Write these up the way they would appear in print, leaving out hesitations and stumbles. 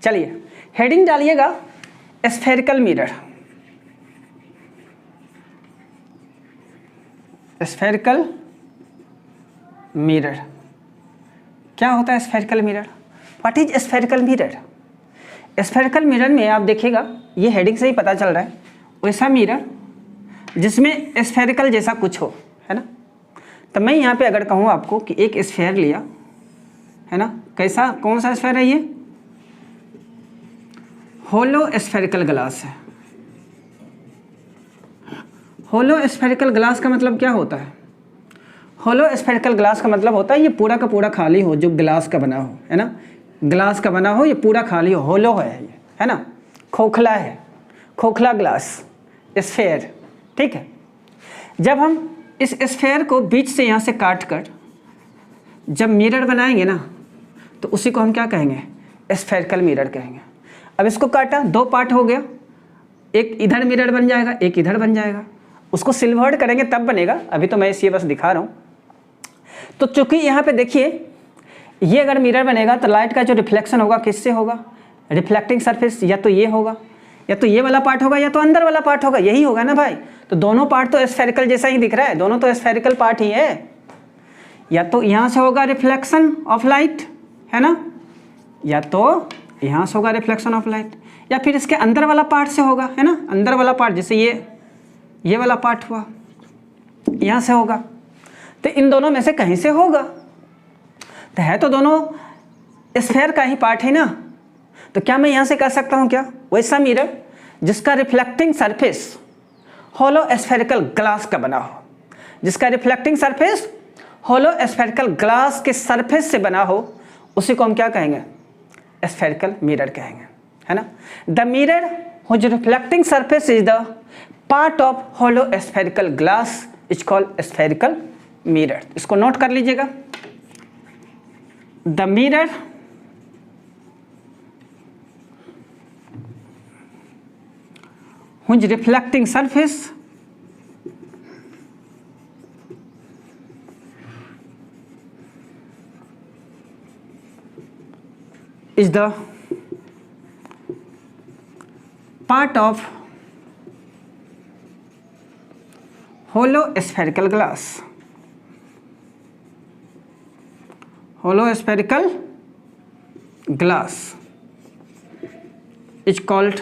चलिए हेडिंग डालिएगा spherical mirror. Spherical mirror क्या होता है? Spherical mirror, what is spherical mirror? Spherical mirror में आप देखिएगा, ये हेडिंग से ही पता चल रहा है, वैसा मिरर जिसमें स्फेरिकल जैसा कुछ हो, है ना। तो मैं यहाँ पे अगर कहूँ आपको कि एक स्फेयर लिया, है ना, कैसा, कौन सा स्फेयर है ये? होलो स्फेरिकल ग्लास है। होलो स्फेरिकल ग्लास का मतलब क्या होता है? होलो स्फेरिकल ग्लास का मतलब होता है ये पूरा का पूरा खाली हो, जो ग्लास का बना हो, है ना, ग्लास का बना हो, ये पूरा खाली हो, होलो है ये, है ना, खोखला है, खोखला ग्लास स्फेयर, ठीक है। जब हम इस स्फेयर को बीच से यहाँ से काट कर जब मिरर बनाएंगे ना, तो उसी को हम क्या कहेंगे? स्फेरिकल मिरर कहेंगे। अब इसको काटा, दो पार्ट हो गया, एक इधर मिरर बन जाएगा, एक इधर बन जाएगा। उसको सिल्वर्ड करेंगे तब बनेगा, अभी तो मैं इसे बस दिखा रहा हूँ। तो चूंकि यहाँ पे देखिए, ये अगर मिरर बनेगा तो लाइट का जो रिफ्लेक्शन होगा किससे होगा? रिफ्लेक्टिंग सरफेस, या तो ये होगा, या तो ये वाला पार्ट होगा, या तो अंदर वाला पार्ट होगा, यही होगा ना भाई। तो दोनों पार्ट तो स्फेरिकल जैसा ही दिख रहा है, दोनों तो स्फेरिकल पार्ट ही है। या तो यहाँ से होगा रिफ्लेक्शन ऑफ लाइट, है ना, या तो यहाँ से होगा रिफ्लेक्शन ऑफ लाइट, या फिर इसके अंदर वाला पार्ट से होगा, है ना, अंदर वाला पार्ट, जैसे ये वाला पार्ट हुआ, यहाँ से होगा। तो इन दोनों में से कहीं से होगा, तो है तो दोनों स्फेयर का ही पार्ट है ना। तो क्या मैं यहाँ से कह सकता हूँ क्या? वैसा मिरर जिसका reflecting surface hollow spherical glass का बना हो, जिसका reflecting surface hollow spherical glass के सरफेस से बना हो, उसी को हम क्या कहेंगे? स्फेरिकल मिरर कहेंगे, है ना। The mirror whose reflecting surface is the part of hollow spherical glass is called spherical mirror। इसको नोट कर लीजिएगा। The mirror whose reflecting surface is the part of hollow spherical glass। hollow spherical glass is called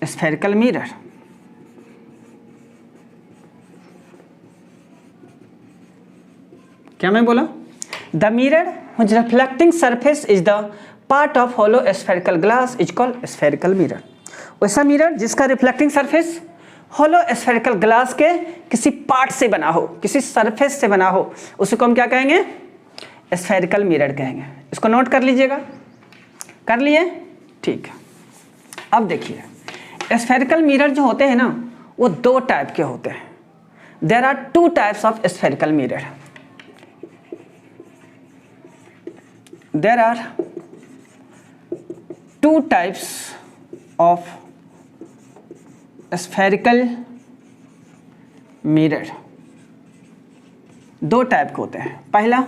spherical mirror। क्या मैं बोला? The mirror whose reflecting surface is the part of hollow spherical glass is called spherical mirror। वैसा mirror जिसका reflecting surface hollow spherical glass के किसी part से बना हो, किसी सरफेस से बना हो, उसी को हम क्या कहेंगे? स्फेरिकल मिरर कहेंगे। इसको नोट कर लीजिएगा। कर लिए? ठीक है। अब देखिए, स्फेरिकल मिरर जो होते हैं ना, वो दो टाइप के होते हैं। There are two types of spherical mirror. There are two types of spherical mirror. दो टाइप के होते हैं। पहला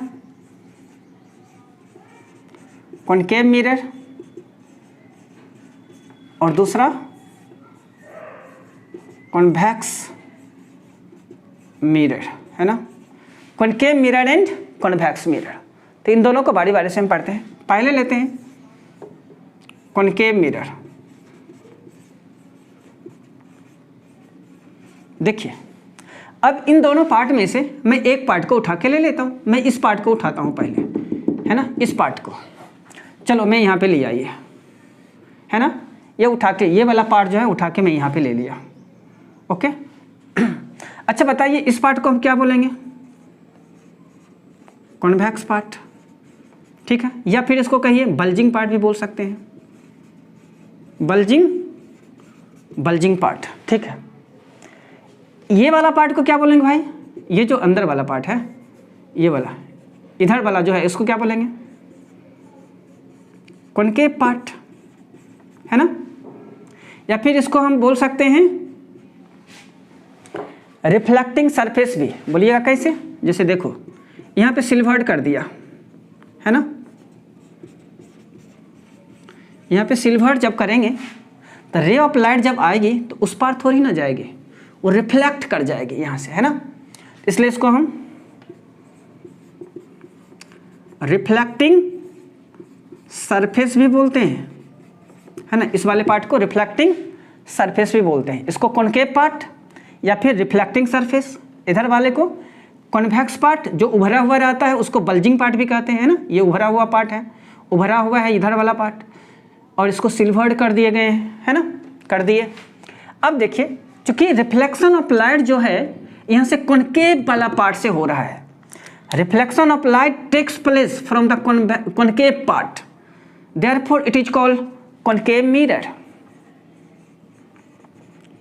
कॉनकेव मिरर और दूसरा कॉन्वेक्स मिरर, है ना। Concave mirror and convex mirror. तो इन दोनों को बारी बारी से हम पढ़ते हैं। पहले लेते हैं कॉनकेव मिरर। देखिए, अब इन दोनों पार्ट में से मैं एक पार्ट को उठा के ले लेता हूँ। मैं इस पार्ट को उठाता हूँ पहले, है ना, इस पार्ट को। चलो मैं यहाँ पे ले आइए, है ना, ये उठा के, ये वाला पार्ट जो है उठा के मैं यहाँ पे ले लिया। ओके। अच्छा बताइए, इस पार्ट को हम क्या बोलेंगे? कॉन्वेक्स पार्ट, ठीक है। या फिर इसको कहिए बल्जिंग पार्ट भी बोल सकते हैं। बल्जिंग पार्ट, ठीक है। ये वाला पार्ट को क्या बोलेंगे भाई? ये जो अंदर वाला पार्ट है, ये वाला इधर वाला जो है, इसको क्या बोलेंगे? कॉनकेव पार्ट, है ना। या फिर इसको हम बोल सकते हैं रिफ्लेक्टिंग सरफेस भी। बोलिएगा कैसे? जैसे देखो, यहाँ पे सिल्वर्ड कर दिया, है ना, यहाँ पे सिल्वर्ड जब करेंगे तो रे ऑफ लाइट जब आएगी तो उस पार थोड़ी ना जाएगी, वो रिफ्लेक्ट कर जाएगी यहाँ से, है ना। इसलिए इसको हम रिफ्लेक्टिंग सरफेस भी बोलते हैं, है ना। इस वाले पार्ट को रिफ्लेक्टिंग सरफेस भी बोलते हैं। इसको कॉनकेव पार्ट या फिर रिफ्लेक्टिंग सरफेस, इधर वाले को कॉन्वेक्स पार्ट जो उभरा हुआ रहता है उसको बल्जिंग पार्ट भी कहते हैं ना। ये उभरा हुआ पार्ट है, उभरा हुआ है इधर वाला पार्ट, और इसको सिल्वर्ड कर दिए गए हैं, है ना, कर दिए। अब देखिए चूंकि रिफ्लेक्शन ऑफ लाइट जो है यहाँ से कॉनकेव वाला पार्ट से हो रहा है, reflection of light takes place from the concave part, therefore it is called concave mirror.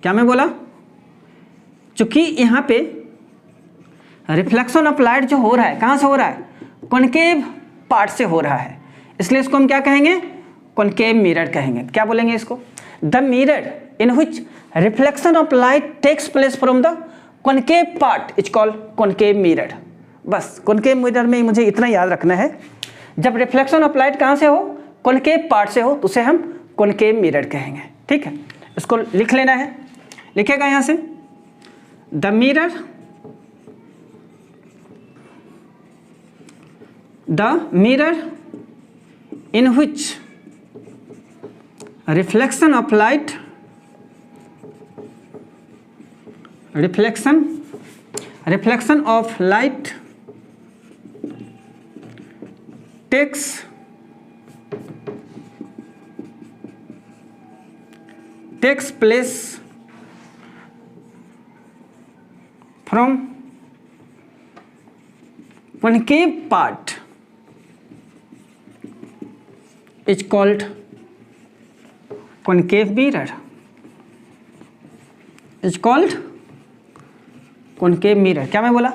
क्या मैं बोला, चूंकि यहाँ पे रिफ्लेक्शन ऑफ लाइट जो हो रहा है कहाँ से हो रहा है, कॉनकेव पार्ट से हो रहा है, इसलिए इसको हम क्या कहेंगे, कॉनकेव मिरर कहेंगे। क्या बोलेंगे इसको, the mirror in which reflection of light takes place from the concave part is called concave mirror. बस कॉनकेव मिरर में मुझे इतना याद रखना है, जब रिफ्लेक्शन ऑफ लाइट कहाँ से हो, कॉनकेव पार्ट से हो, तो उसे हम कॉनकेव मिरर कहेंगे। ठीक है, इसको लिख लेना है, लिखेगा यहाँ से the mirror, the mirror in which reflection of light reflection of light takes place from concave part is called concave mirror, is called concave mirror। क्या मैं बोला,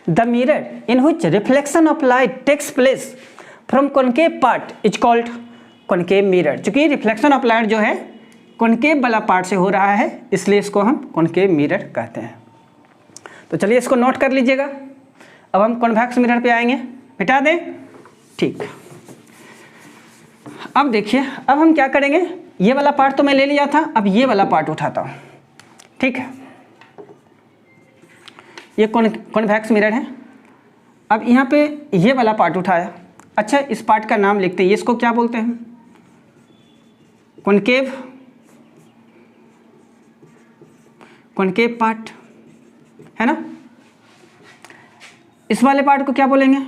the mirror in which reflection of light takes place from concave part is called concave mirror। चूंकि reflection of light जो है concave वाला part से हो रहा है, इसलिए इसको हम कॉनकेव मिरर कहते हैं। तो चलिए इसको नोट कर लीजिएगा। अब हम कॉन्वेक्स मिरर पे आएंगे, मिटा दें, ठीक। अब देखिए, अब हम क्या करेंगे, ये वाला पार्ट तो मैं ले लिया था, अब ये वाला पार्ट उठाता हूँ। ठीक है, ये कॉन्वेक्स मिरर है। अब यहाँ पे ये वाला पार्ट उठाया। अच्छा, इस पार्ट का नाम लिखते हैं, इसको क्या बोलते हैं, कॉनकेव, कॉनकेव पार्ट, है ना। इस वाले पार्ट को क्या बोलेंगे,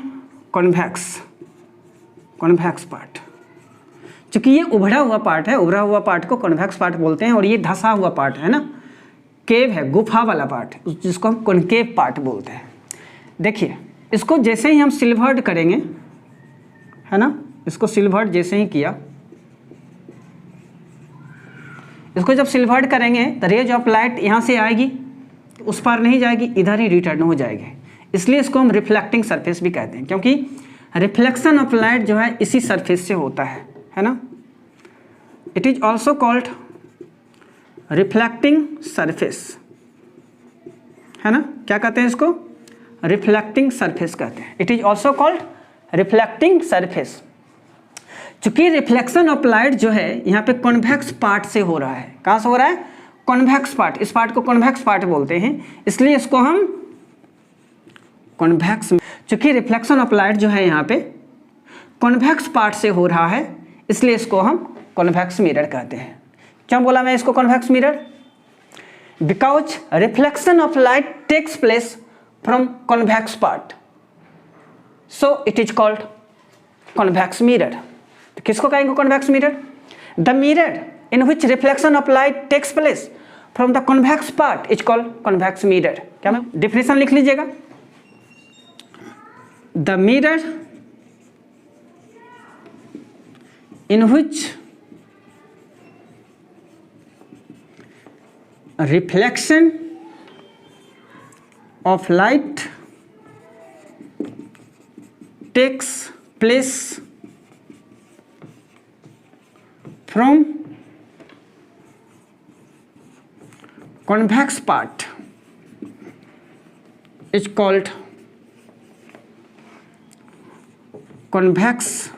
कॉन्वेक्स, कॉन्वेक्स पार्ट। चूंकि ये उभरा हुआ पार्ट है, उभरा हुआ पार्ट को कॉन्वेक्स पार्ट बोलते हैं, और ये धंसा हुआ पार्ट है ना, केव है, गुफा वाला पार्ट, जिसको हम कॉनकेव पार्ट बोलते हैं। देखिए, इसको जैसे ही हम सिल्वर्ड करेंगे, है ना, इसको सिल्वर्ड जैसे ही किया, इसको जब सिल्वर्ड करेंगे तो रेज ऑफ लाइट यहाँ से आएगी, उस पार नहीं जाएगी, इधर ही रिटर्न हो जाएगी। इसलिए इसको हम रिफ्लेक्टिंग सरफेस भी कहते हैं, क्योंकि रिफ्लेक्शन ऑफ लाइट जो है इसी सरफेस से होता है ना। It is also called reflecting surface, है ना। क्या कहते हैं इसको, रिफ्लेक्टिंग सरफेस कहते हैं। It is also called reflecting surface. चूंकि रिफ्लेक्शन ऑफ लाइट जो है यहाँ पे कॉन्वेक्स पार्ट से हो रहा है, कहाँ से हो रहा है, कॉन्वेक्स पार्ट, इस पार्ट को कॉन्वेक्स पार्ट बोलते हैं, इसलिए इसको हम कॉन्वेक्स। चूंकि रिफ्लेक्शन ऑफ लाइट जो है यहाँ पे कॉन्वेक्स पार्ट से हो रहा है, इसलिए इसको हम कॉन्वेक्स मिरर कहते हैं। क्यों बोला मैं इसको convex mirror, because reflection of light takes place from convex part, so it is called convex mirror. तो किसको कहेंगे convex mirror, the mirror in which reflection of light takes place from the convex part is called convex mirror. क्या मैं definition लिख लीजिएगा, the mirror in which reflection of light takes place from convex part is called convex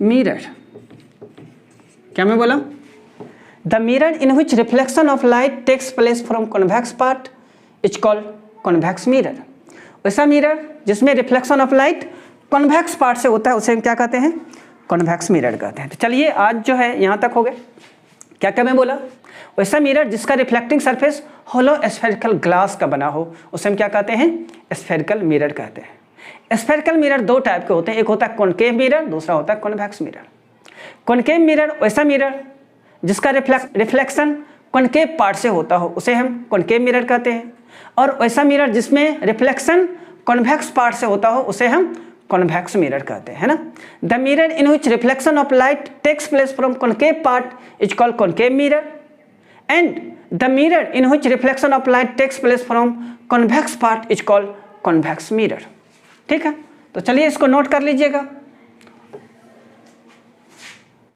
mirror। क्या मैं बोला? The mirror in which reflection of light takes place from convex part is called convex mirror. वैसा mirror जिसमें reflection of light convex part से होता है उसे हम क्या कहते हैं? कॉन्वेक्स मिरर कहते हैं। तो चलिए आज जो है यहाँ तक हो गए। क्या क्या मैं बोला? वैसा मिरर जिसका reflecting surface hollow spherical glass का बना हो उसे हम क्या कहते हैं? स्फेरिकल मिरर कहते हैं। स्फेरिकल मिरर दो टाइप के होते हैं, एक होता है कॉनकेव मिरर, दूसरा होता है कॉन्वेक्स मिरर। कॉनकेव मिरर वैसा मिरर जिसका रिफ्लेक्शन कॉनकेव पार्ट से होता हो उसे हम कॉनकेव मिरर कहते हैं, और वैसा मिरर जिसमें रिफ्लेक्शन कॉन्वेक्स पार्ट से होता हो उसे हम कॉन्वेक्स मिरर कहते हैं, है ना। The mirror in which reflection of light takes place from concave part is called concave mirror and the mirror in which reflection of light takes place from convex part is called convex mirror. ठीक है, तो चलिए इसको note कर लीजिएगा।